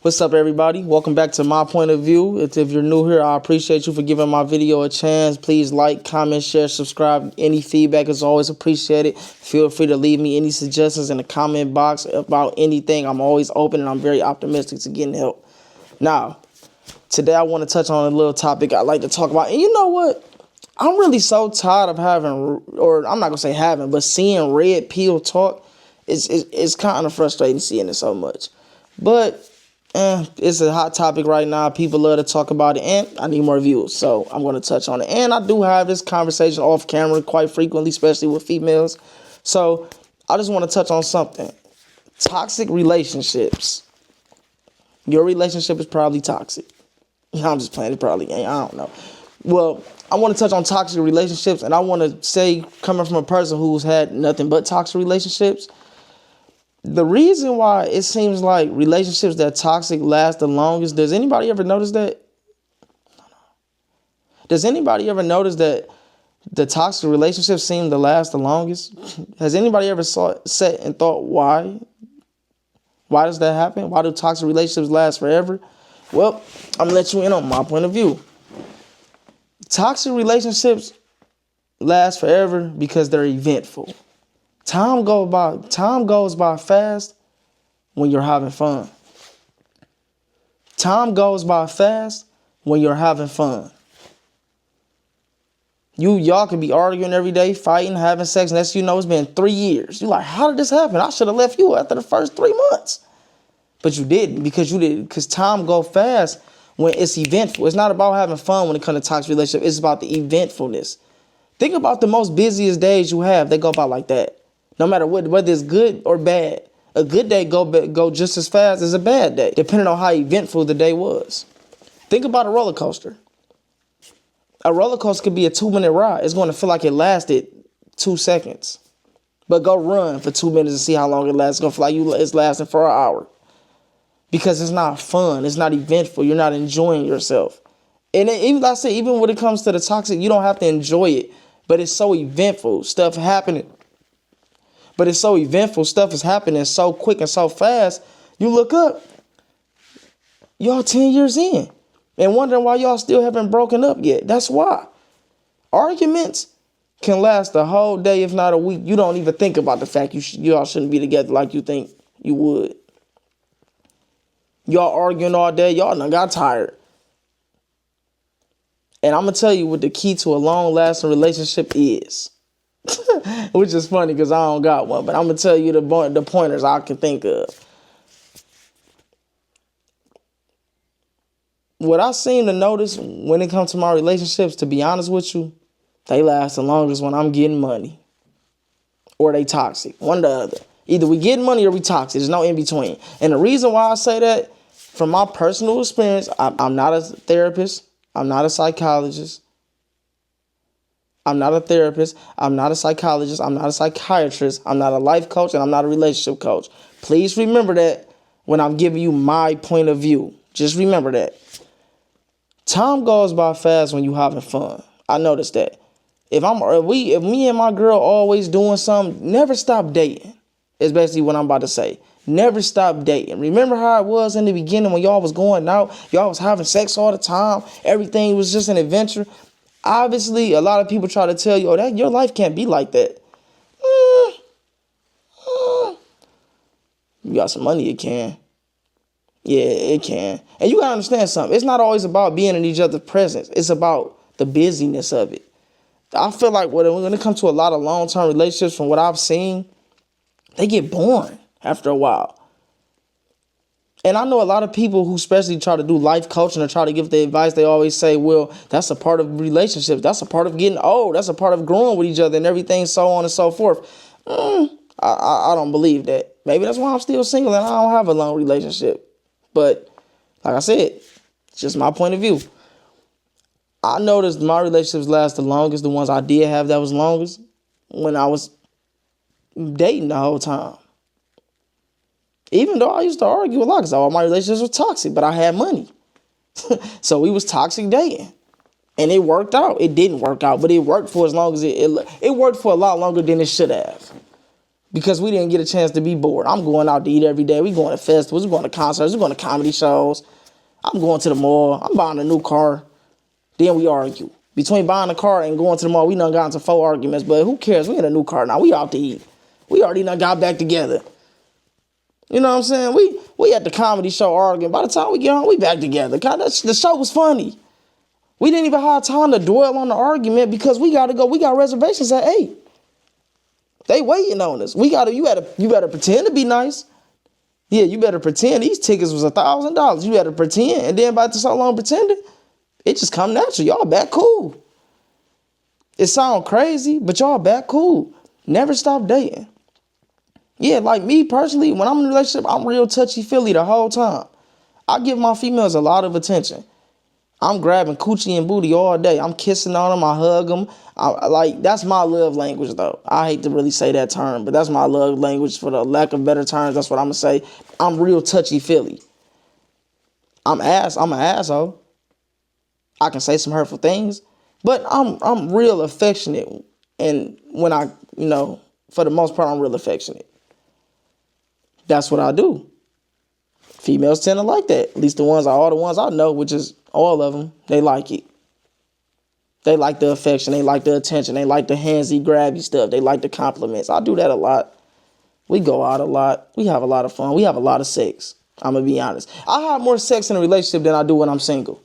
What's up, everybody? Welcome back to My Point of View. If you're new here, I appreciate you for giving my video a chance. Please like, comment, share, subscribe. Any feedback is always appreciated. Feel free to leave me any suggestions in the comment box about anything. I'm always open and I'm very optimistic to getting help. Now, today I want to touch on a little topic I like to talk about. And you know what? I'm really so tired of having, or I'm not going to say having, but seeing red pill talk. It's kind of frustrating seeing it so much. But it's a hot topic right now. People love to talk about it, and I need more views, so I'm going to touch on it. And I do have this conversation off camera quite frequently, especially with females. So I just want to touch on something. Toxic relationships. Your relationship is probably toxic. I'm just playing. It probably ain't. I don't know. Well, I want to touch on toxic relationships, and I want to say, coming from a person who's had nothing but toxic relationships, the reason why it seems like relationships that toxic last the longest, does anybody ever notice that? Does anybody ever notice that the toxic relationships seem to last the longest? Has anybody ever sat and thought why? Why does that happen? Why do toxic relationships last forever? Well, I'm going to let you in on my point of view. Toxic relationships last forever because they're eventful. Time goes by fast when you're having fun. Time goes by fast when you're having fun. Y'all could be arguing every day, fighting, having sex, and next you know it's been 3 years. You're like, how did this happen? I should have left you after the first 3 months. But you didn't because time goes fast when it's eventful. It's not about having fun when it comes to toxic relationship. It's about the eventfulness. Think about the most busiest days you have. They go by like that. No matter whether it's good or bad. A good day go just as fast as a bad day, depending on how eventful the day was. Think about a roller coaster. A roller coaster could be a 2-minute ride. It's going to feel like it lasted 2 seconds. But go run for 2 minutes and see how long it lasts. It's going to feel like it's lasting for an hour. Because it's not fun. It's not eventful. You're not enjoying yourself. And even like I say, even when it comes to the toxic, you don't have to enjoy it. But it's so eventful. Stuff happening. But it's so eventful. Stuff is happening so quick and so fast. You look up. Y'all 10 years in. And wondering why y'all still haven't broken up yet. That's why. Arguments can last a whole day, if not a week. You don't even think about the fact y'all shouldn't be together like you think you would. Y'all arguing all day. Y'all done got tired. And I'm going to tell you what the key to a long-lasting relationship is. Which is funny because I don't got one. But I'm going to tell you the pointers I can think of. What I seem to notice when it comes to my relationships, to be honest with you, they last the longest when I'm getting money. Or they toxic. One or the other. Either we getting money or we toxic. There's no in between. And the reason why I say that, from my personal experience, I'm not a therapist. I'm not a psychologist. I'm not a therapist. I'm not a psychologist. I'm not a psychiatrist. I'm not a life coach, and I'm not a relationship coach. Please remember that when I'm giving you my point of view. Just remember that. Time goes by fast when you're having fun. I noticed that. If me and my girl always doing something, never stop dating. Is basically what I'm about to say. Never stop dating. Remember how it was in the beginning when y'all was going out, y'all was having sex all the time, everything was just an adventure. Obviously, a lot of people try to tell you, that your life can't be like that. You got some money, it can. Yeah, it can. And you gotta understand something. It's not always about being in each other's presence. It's about the busyness of it. I feel like when it comes to a lot of long-term relationships, from what I've seen, they get boring after a while. And I know a lot of people who especially try to do life coaching or try to give the advice, they always say, well, that's a part of relationships. That's a part of getting old. That's a part of growing with each other and everything, so on and so forth. I don't believe that. Maybe that's why I'm still single and I don't have a long relationship. But like I said, it's just my point of view. I noticed my relationships last the longest, the ones I did have that was longest, when I was dating the whole time. Even though I used to argue a lot because all my relationships were toxic, but I had money. So we was toxic dating. And it worked out. It didn't work out, but it worked for as long as it worked for a lot longer than it should have. because we didn't get a chance to be bored. I'm going out to eat every day. We going to festivals. We going to concerts. We going to comedy shows. I'm going to the mall. I'm buying a new car. Then we argue. Between buying a car and going to the mall, we done got into 4 arguments. But who cares? We in a new car now. We out to eat. We already done got back together. You know what I'm saying? We at the comedy show arguing. By the time we get home, we back together. God, the show was funny. We didn't even have time to dwell on the argument because we got to go. We got reservations at 8. They waiting on us. You better pretend to be nice. Yeah, you better pretend. These tickets was $1,000. You better pretend. And then by so long pretending, it just come natural. Y'all back cool. It sound crazy, but y'all back cool. Never stop dating. Yeah, like me personally, when I'm in a relationship, I'm real touchy-feely the whole time. I give my females a lot of attention. I'm grabbing coochie and booty all day. I'm kissing on them. I hug them. That's my love language, though. I hate to really say that term, but that's my love language. For the lack of better terms, that's what I'm going to say. I'm real touchy-feely. I'm an asshole. I can say some hurtful things, but I'm real affectionate. And when for the most part, I'm real affectionate. That's what I do. Females tend to like that. At least all the ones I know, which is all of them, they like it. They like the affection. They like the attention. They like the handsy, grabby stuff. They like the compliments. I do that a lot. We go out a lot. We have a lot of fun. We have a lot of sex. I'm going to be honest. I have more sex in a relationship than I do when I'm single.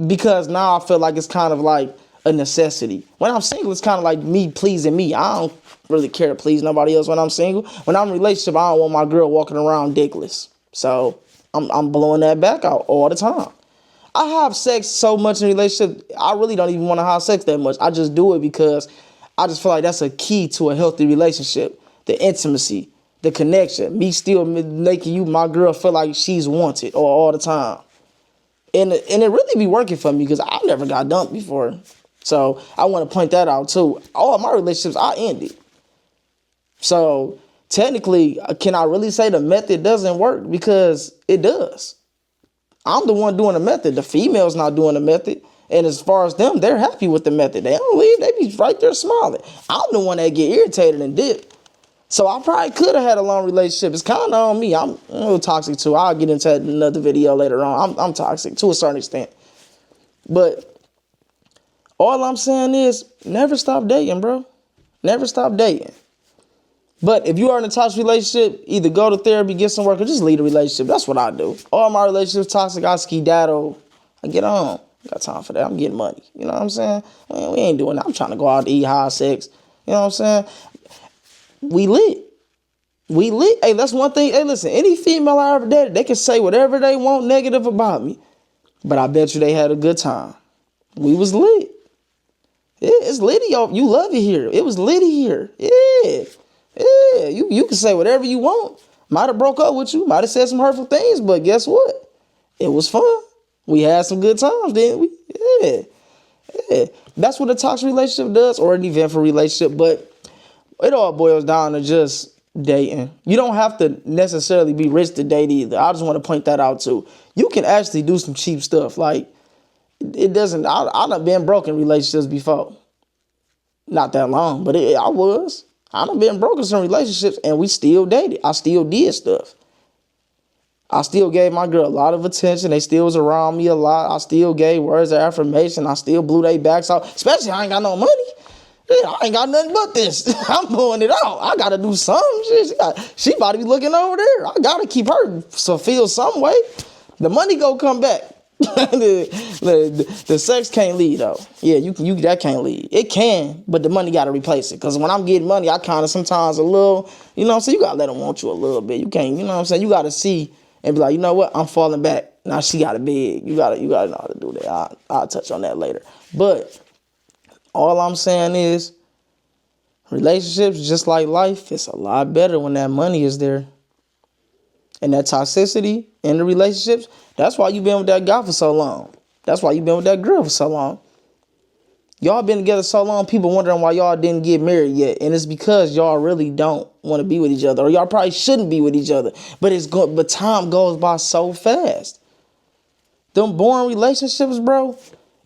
Because now I feel like it's kind of like a necessity. When I'm single, it's kind of like me pleasing me. I don't really care to please nobody else when I'm single. When I'm in a relationship, I don't want my girl walking around dickless. So I'm blowing that back out all the time. I have sex so much in a relationship, I really don't even want to have sex that much. I just do it because I just feel like that's a key to a healthy relationship. The intimacy, the connection, me still making you, my girl, feel like she's wanted all the time. And it really be working for me because I never got dumped before. So I want to point that out too. All my relationships, I ended. So technically, can I really say the method doesn't work? Because it does. I'm the one doing the method. The female's not doing the method. And as far as them, they're happy with the method. They don't leave. They be right there smiling. I'm the one that get irritated and dip. So I probably could have had a long relationship. It's kind of on me. I'm a little toxic too. I'll get into that in another video later on. I'm toxic to a certain extent. But all I'm saying is never stop dating, bro. Never stop dating. But if you are in a toxic relationship, either go to therapy, get some work, or just leave the relationship. That's what I do. All my relationships toxic, I skedaddle. I get on. Got time for that. I'm getting money. You know what I'm saying? Man, we ain't doing that. I'm trying to go out to eat, high sex. You know what I'm saying? We lit. Hey, that's one thing. Hey, listen, any female I ever dated, they can say whatever they want negative about me. But I bet you they had a good time. We was lit. Yeah, it's litty. You love it here. It was litty here. Yeah. Yeah. You can say whatever you want. Might have broke up with you. Might have said some hurtful things. But guess what? It was fun. We had some good times, didn't we? Yeah. Yeah. That's what a toxic relationship does, or an eventful relationship. But it all boils down to just dating. You don't have to necessarily be rich to date either. I just want to point that out too. You can actually do some cheap stuff. Like, it doesn't, I done been broke in relationships before. Not that long, but I was. I done been broke in some relationships and we still dated. I still did stuff. I still gave my girl a lot of attention. They still was around me a lot. I still gave words of affirmation. I still blew their backs out. Especially I ain't got no money. I ain't got nothing but this. I'm blowing it out. I gotta do something. She about to be looking over there. I gotta keep her feel some way. The money go come back. the sex can't lead though. Yeah, you that can't lead. It can, but the money gotta replace it. Cause when I'm getting money, I kind of sometimes a little, you know what I'm saying? You gotta let them want you a little bit. You can't, you know what I'm saying? You gotta see and be like, you know what? I'm falling back. Now she got a big. You gotta know how to do that. I'll touch on that later. But all I'm saying is, relationships, just like life, it's a lot better when that money is there. And that toxicity in the relationships, that's why you been with that guy for so long. That's why you been with that girl for so long. Y'all been together so long, people wondering why y'all didn't get married yet. And it's because y'all really don't want to be with each other. Or y'all probably shouldn't be with each other. But time goes by so fast. Them boring relationships, bro,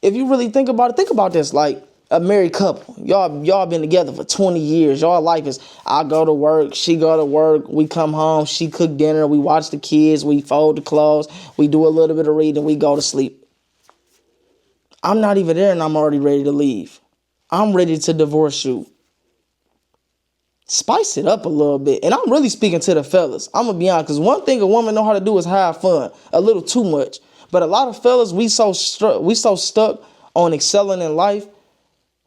if you really think about it, think about this. Like, A married couple. Y'all been together for 20 years. Y'all life is, I go to work, she go to work, we come home, she cook dinner, we watch the kids, we fold the clothes, we do a little bit of reading, we go to sleep. I'm not even there and I'm already ready to leave. I'm ready to divorce you. Spice it up a little bit. And I'm really speaking to the fellas. I'm going to be honest, because one thing a woman know how to do is have fun. A little too much. But a lot of fellas, we so stuck on excelling in life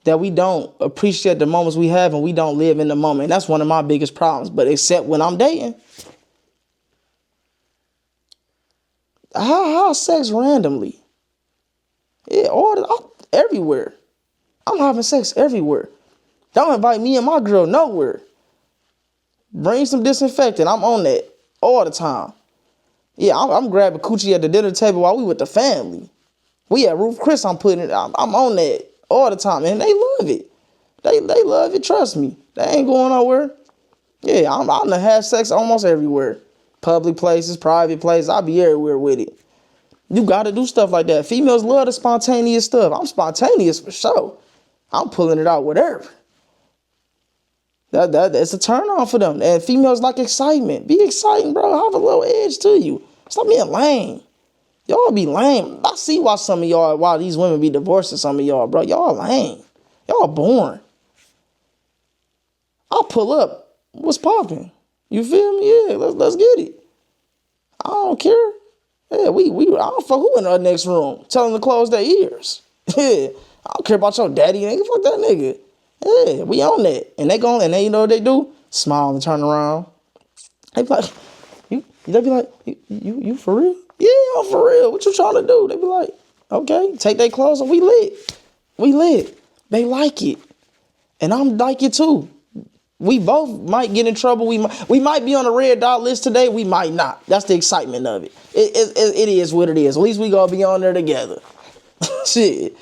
that we don't appreciate the moments we have and we don't live in the moment. And that's one of my biggest problems. But except when I'm dating. How sex randomly? Yeah, everywhere. I'm having sex everywhere. Don't invite me and my girl nowhere. Bring some disinfectant. I'm on that all the time. Yeah, I'm grabbing coochie at the dinner table while we with the family. We at Ruth Chris, I'm on that all the time. And they love it. They love it, trust me. They ain't going nowhere. Yeah, I'm gonna have sex almost everywhere. Public places, private places, I'll be everywhere with it. You gotta do stuff like that. Females love the spontaneous stuff. I'm spontaneous for sure. I'm pulling it out, whatever. That's a turn on for them. And females like excitement. Be exciting, bro. Have a little edge to you. Stop being lame. Y'all be lame. I see why some of y'all, why these women be divorcing some of y'all, bro. Y'all lame. Y'all boring. I'll pull up. What's popping? You feel me? Yeah, let's get it. I don't care. Yeah, I don't fuck who in the next room. Tell them to close their ears. Yeah, I don't care about your daddy, nigga. Fuck that nigga. Yeah, we on that. And they you know what they do? Smile and turn around. They be like, you for real? Yeah, I'm for real. What you trying to do? They be like, okay, take their clothes and we lit. We lit. They like it. And I'm like it too. We both might get in trouble. We might be on a red dot list today. We might not. That's the excitement of it. It is what it is. At least we gonna be on there together. Shit.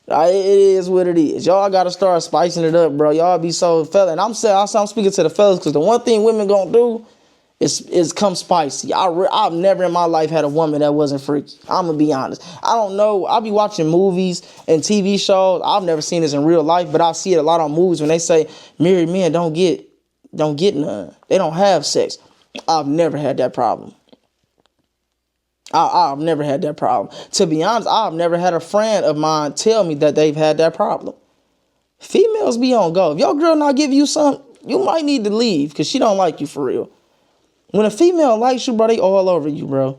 It is what it is. Y'all gotta start spicing it up, bro. Y'all be so fella. And I'm speaking to the fellas because the one thing women gonna do is come spicy. I've never in my life had a woman that wasn't freaky. I'm gonna be honest. I don't know. I'll be watching movies and TV shows. I've never seen this in real life, but I see it a lot on movies when they say married men don't get none. They don't have sex. I've never had that problem. I've never had that problem. To be honest, I've never had a friend of mine tell me that they've had that problem. Females be on go. If your girl not give you something, you might need to leave because she don't like you for real. When a female likes you, bro, they all over you, bro.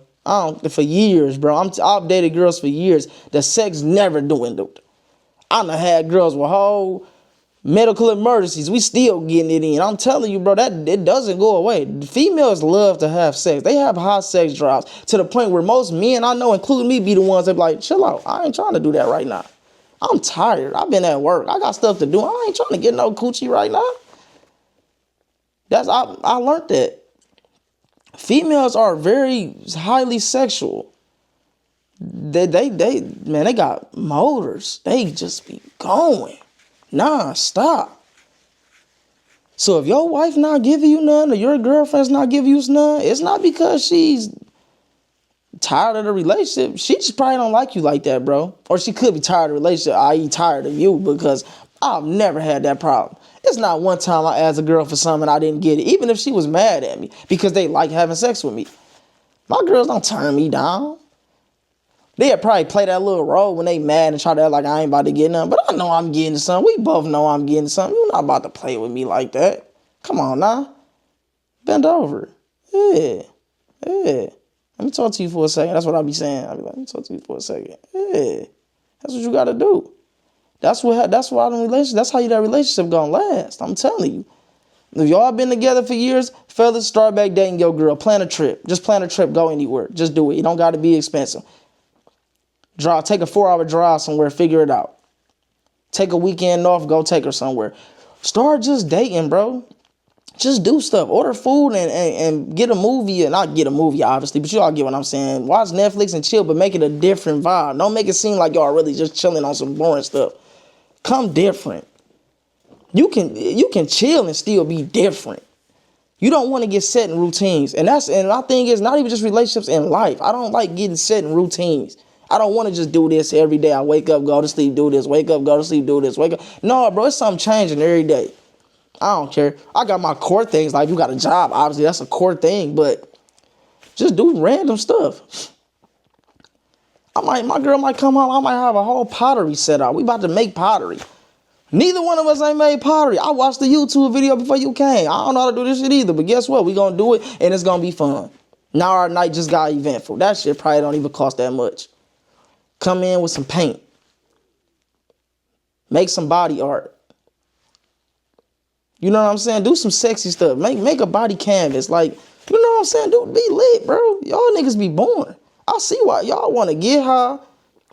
For years, bro. I've dated girls for years. The sex never dwindled. I done had girls with whole medical emergencies. We still getting it in. I'm telling you, bro, that it doesn't go away. Females love to have sex. They have high sex drives to the point where most men I know, including me, be the ones that be like, chill out. I ain't trying to do that right now. I'm tired. I've been at work. I got stuff to do. I ain't trying to get no coochie right now. I learned that. Females are very highly sexual. They got motors. They just be going non-stop. So if your wife not giving you none or your girlfriend's not giving you none, it's not because she's tired of the relationship. She just probably don't like you like that, bro. Or she could be tired of the relationship, i.e. tired of you, because I've never had that problem. It's not one time I asked a girl for something and I didn't get it, even if she was mad at me because they like having sex with me. My girls don't turn me down. They'll probably play that little role when they mad and try to act like I ain't about to get nothing, but I know I'm getting something. We both know I'm getting something. You're not about to play with me like that. Come on now. Bend over. Yeah. Let me talk to you for a second. That's what I'll be saying. I'll be like, let me talk to you for a second. Yeah. That's what you got to do. That's how that relationship gonna last. I'm telling you. If y'all been together for years, fellas, start back dating your girl. Plan a trip. Just plan a trip. Go anywhere. Just do it. It don't got to be expensive. Take a 4-hour drive somewhere. Figure it out. Take a weekend off. Go take her somewhere. Start just dating, bro. Just do stuff. Order food and get a movie. And not get a movie, obviously, but you all get what I'm saying. Watch Netflix and chill, but make it a different vibe. Don't make it seem like y'all really just chilling on some boring stuff. Come different. You can chill and still be different. You don't want to get set in routines. And my thing is not even just relationships in life. I don't like getting set in routines. I don't want to just do this every day. I wake up, go to sleep, do this, wake up, go to sleep, do this, wake up. No, bro, it's something changing every day. I don't care. I got my core things, like you got a job, obviously that's a core thing, but just do random stuff. My girl might come home, I might have a whole pottery set up. We about to make pottery. Neither one of us ain't made pottery. I watched the YouTube video before you came. I don't know how to do this shit either, but guess what? We gonna do it, and it's gonna be fun. Now our night just got eventful. That shit probably don't even cost that much. Come in with some paint. Make some body art. You know what I'm saying? Do some sexy stuff. Make a body canvas. Like, you know what I'm saying? Dude, be lit, bro. Y'all niggas be boring. I see why y'all want to get high,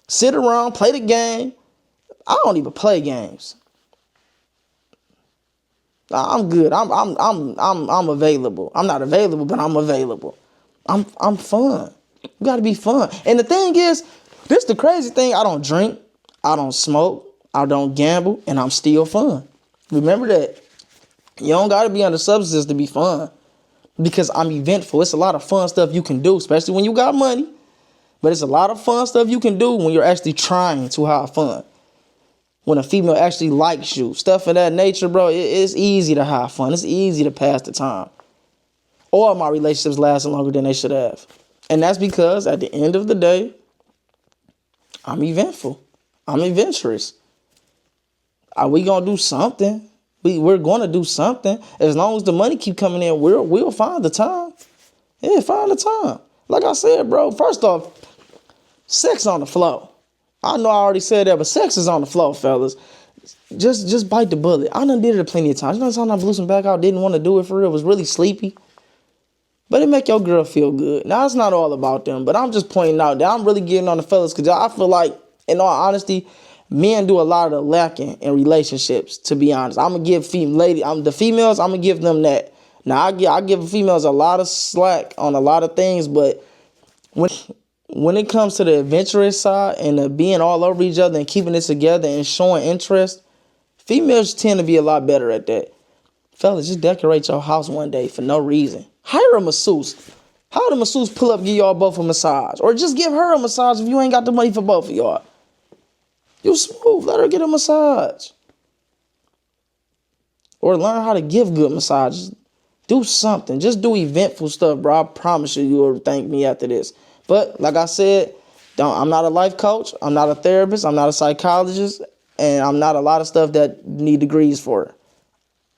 sit around, play the game. I don't even play games. I'm good. I'm available. I'm not available, but I'm available. I'm fun. You gotta be fun. And the thing is, this the crazy thing. I don't drink, I don't smoke, I don't gamble, and I'm still fun. Remember that. You don't gotta be under substances to be fun. Because I'm eventful. It's a lot of fun stuff you can do, especially when you got money. But it's a lot of fun stuff you can do when you're actually trying to have fun. When a female actually likes you. Stuff of that nature, bro. It's easy to have fun. It's easy to pass the time. All my relationships lasted longer than they should have. And that's because at the end of the day, I'm eventful. I'm adventurous. Are we gonna do something? We're gonna do something. As long as the money keep coming in, we'll find the time. Yeah, find the time. Like I said, bro, first off, sex on the flow. I know I already said that, but sex is on the flow, fellas. Just bite the bullet. I done did it plenty of times. You know, sometimes I blew some back out, didn't want to do it for real, was really sleepy. But it make your girl feel good. Now, it's not all about them, but I'm just pointing out that I'm really getting on the fellas because I feel like, in all honesty, men do a lot of the lacking in relationships, to be honest. I'm going to give the females, I'm going to give them that. Now, I give females a lot of slack on a lot of things, but when it comes to the adventurous side and the being all over each other and keeping it together and showing interest, females tend to be a lot better at that. Fellas, just decorate your house one day for no reason. Hire a masseuse. How the masseuse pull up, give y'all both a massage? Or just give her a massage if you ain't got the money for both of y'all. You smooth. Let her get a massage. Or learn how to give good massages. Do something. Just do eventful stuff, bro. I promise you will thank me after this. But like I said, I'm not a life coach. I'm not a therapist. I'm not a psychologist. And I'm not a lot of stuff that need degrees for.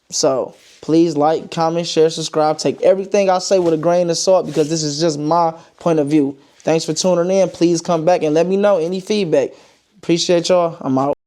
So please like, comment, share, subscribe. Take everything I say with a grain of salt because this is just my point of view. Thanks for tuning in. Please come back and let me know any feedback. Appreciate y'all. I'm out.